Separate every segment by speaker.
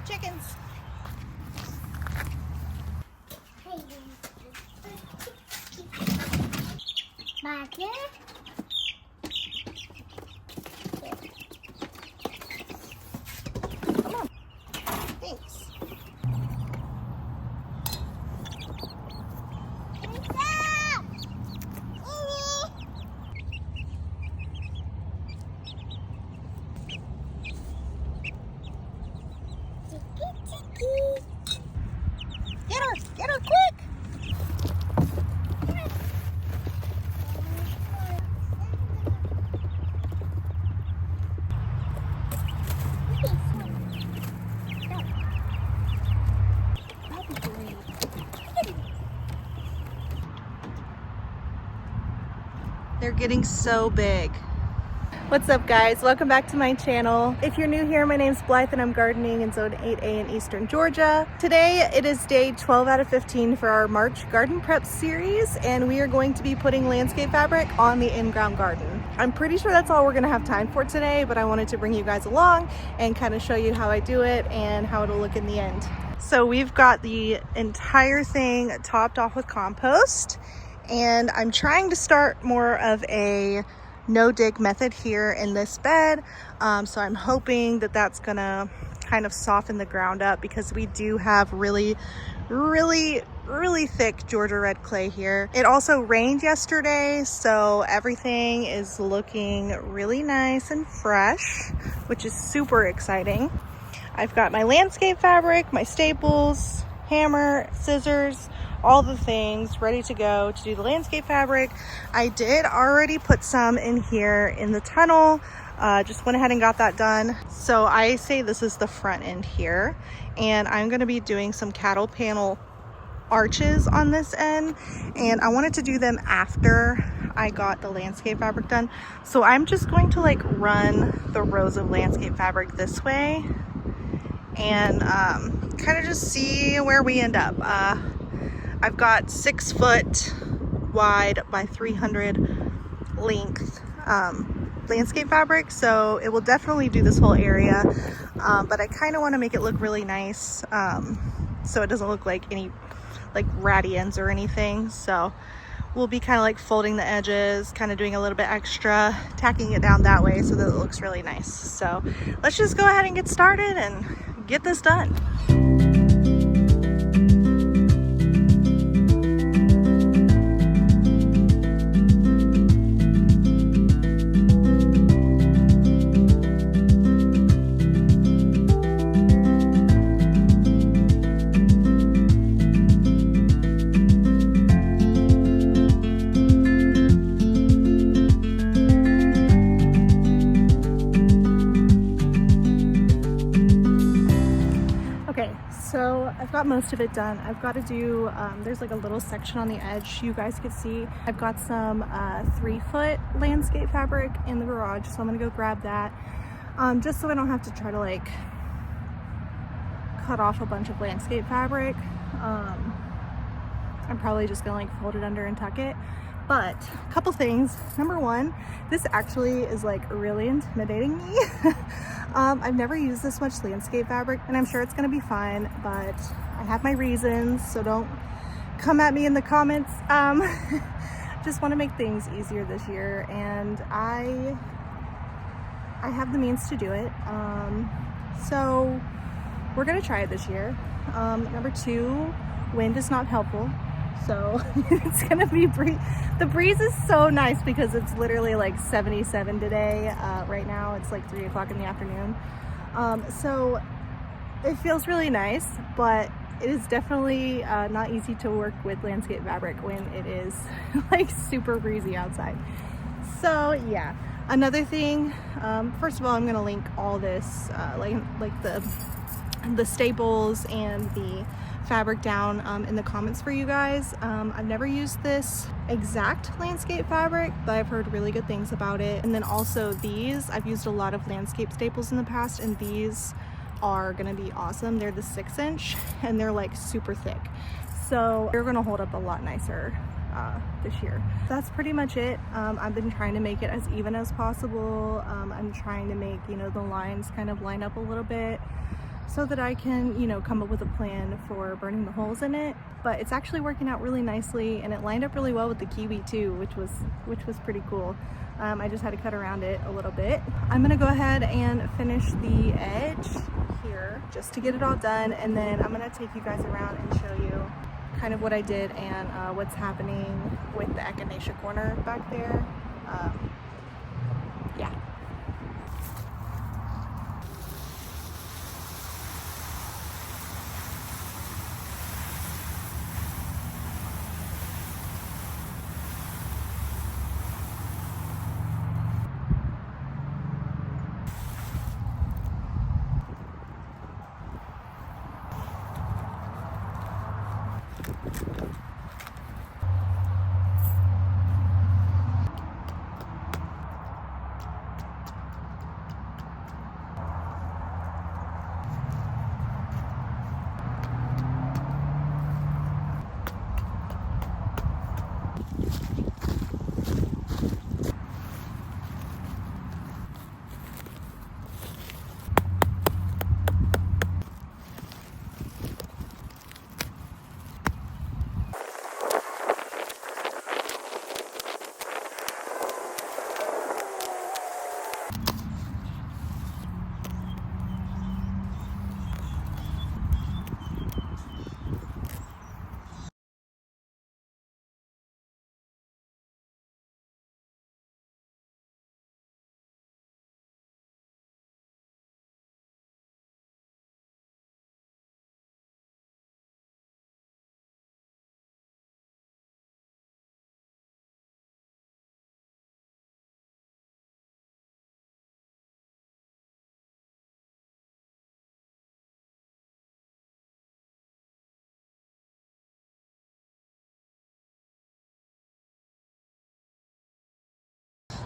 Speaker 1: chickens.
Speaker 2: Mother?
Speaker 1: Come on. Thanks. Get her quick. They're getting so big. What's up guys, welcome back to my channel. If you're new here, my name's Blythe and I'm gardening in zone 8A in Eastern Georgia. Today it is day 12 out of 15 for our March garden prep series, and we are going to be putting landscape fabric on the in-ground garden. I'm pretty sure that's all we're gonna have time for today, but I wanted to bring you guys along and kind of show you how I do it and how it'll look in the end. So we've got the entire thing topped off with compost, and I'm trying to start more of a no dig method here in this bed. So I'm hoping that that's gonna kind of soften the ground up, because we do have really thick Georgia red clay here. It also rained yesterday, so everything is looking really nice and fresh, which is super exciting. I've got my landscape fabric, my staples, hammer, scissors, all the things ready to go to do the landscape fabric. I did already put some in here in the tunnel, just went ahead and got that done. So I say this is the front end here, and I'm going to be doing some cattle panel arches on this end, and I wanted to do them after I got the landscape fabric done. So I'm just going to like run the rows of landscape fabric this way and kind of just see where we end up. I've got 6 foot wide by 300 length landscape fabric, so it will definitely do this whole area, but I kind of want to make it look really nice, so it doesn't look like any like ratty ends or anything. So we'll be kind of like folding the edges, kind of doing a little bit extra, tacking it down that way so that it looks really nice. So let's just go ahead and get started and get this done. So I've got most of it done. I've got to do, there's like a little section on the edge you guys could see. I've got some 3 foot landscape fabric in the garage, so I'm gonna go grab that, just so I don't have to try to like cut off a bunch of landscape fabric. I'm probably just gonna like fold it under and tuck it. But a couple things. Number one, this actually is like really intimidating me. I've never used this much landscape fabric, and I'm sure it's gonna be fine, but I have my reasons, so don't come at me in the comments. Just want to make things easier this year, and I have the means to do it. So we're gonna try it this year. Number two, wind is not helpful. So it's gonna be the breeze is so nice because it's literally like 77 today. Right now it's like 3 o'clock in the afternoon. So it feels really nice, but it is definitely not easy to work with landscape fabric when it is like super breezy outside. So yeah, another thing, first of all, I'm gonna link all this, like the staples and the fabric down in the comments for you guys. I've never used this exact landscape fabric, but I've heard really good things about it. And then also these, I've used a lot of landscape staples in the past, and these are gonna be awesome. They're the 6-inch and they're like super thick, so they're gonna hold up a lot nicer this year. That's pretty much it. I've been trying to make it as even as possible. I'm trying to make, you know, the lines kind of line up a little bit so that I can, you know, come up with a plan for burning the holes in it. But it's actually working out really nicely, and it lined up really well with the kiwi too, which was pretty cool. I just had to cut around it a little bit. I'm gonna go ahead and finish the edge here just to get it all done, and then I'm gonna take you guys around and show you kind of what I did and what's happening with the echinacea corner back there. Yeah.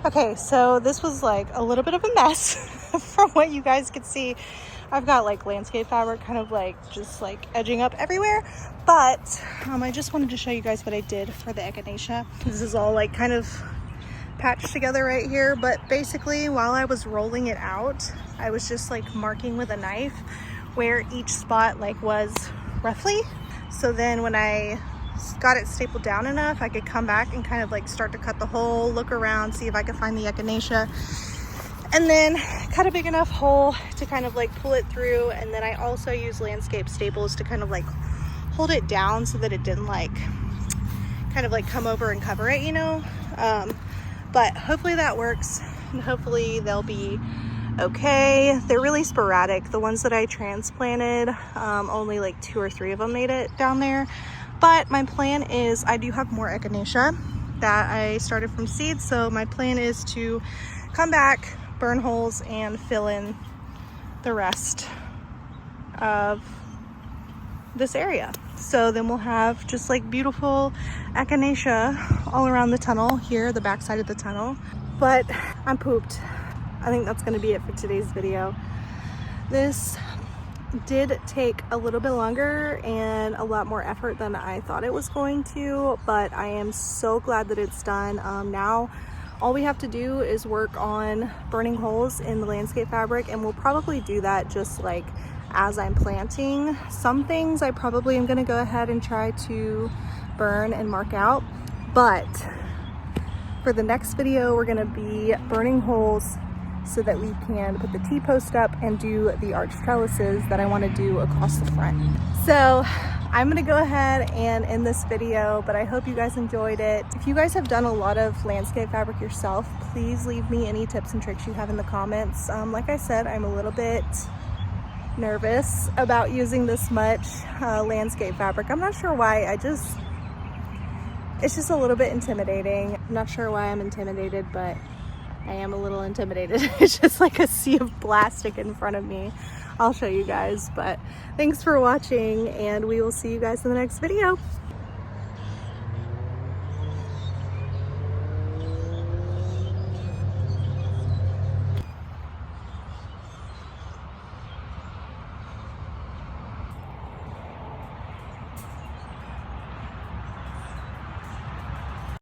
Speaker 1: Okay, so this was like a little bit of a mess from what you guys could see. I've got like landscape fabric kind of like just like edging up everywhere, but I just wanted to show you guys what I did for the echinacea. This is all like kind of patched together right here, but basically while I was rolling it out, I was just like marking with a knife where each spot like was roughly. So then when I got it stapled down enough, I could come back and kind of like start to cut the hole, look around, see if I could find the echinacea, and then cut a big enough hole to kind of like pull it through. And then I also use landscape staples to kind of like hold it down so that it didn't like kind of like come over and cover it, you know. But hopefully that works, and hopefully they'll be okay. They're really sporadic. The ones that I transplanted, only like 2 or 3 of them made it down there. But my plan is, I do have more echinacea that I started from seeds, so my plan is to come back, burn holes, and fill in the rest of this area. So then we'll have just like beautiful echinacea all around the tunnel here, the back side of the tunnel. But I'm pooped. I think that's gonna be it for today's video. This did take a little bit longer and a lot more effort than I thought it was going to, but I am so glad that it's done. Now all we have to do is work on burning holes in the landscape fabric, and we'll probably do that just like as I'm planting. Some things I probably am going to go ahead and try to burn and mark out, but for the next video we're going to be burning holes so that we can put the T-post up and do the arch trellises that I want to do across the front. So I'm gonna go ahead and end this video, but I hope you guys enjoyed it. If you guys have done a lot of landscape fabric yourself, please leave me any tips and tricks you have in the comments. Like I said, I'm a little bit nervous about using this much landscape fabric. I'm not sure why. It's just a little bit intimidating. I'm not sure why I'm intimidated, but I am a little intimidated. It's just like a sea of plastic in front of me. I'll show you guys, but thanks for watching, and we will see you guys in the next video.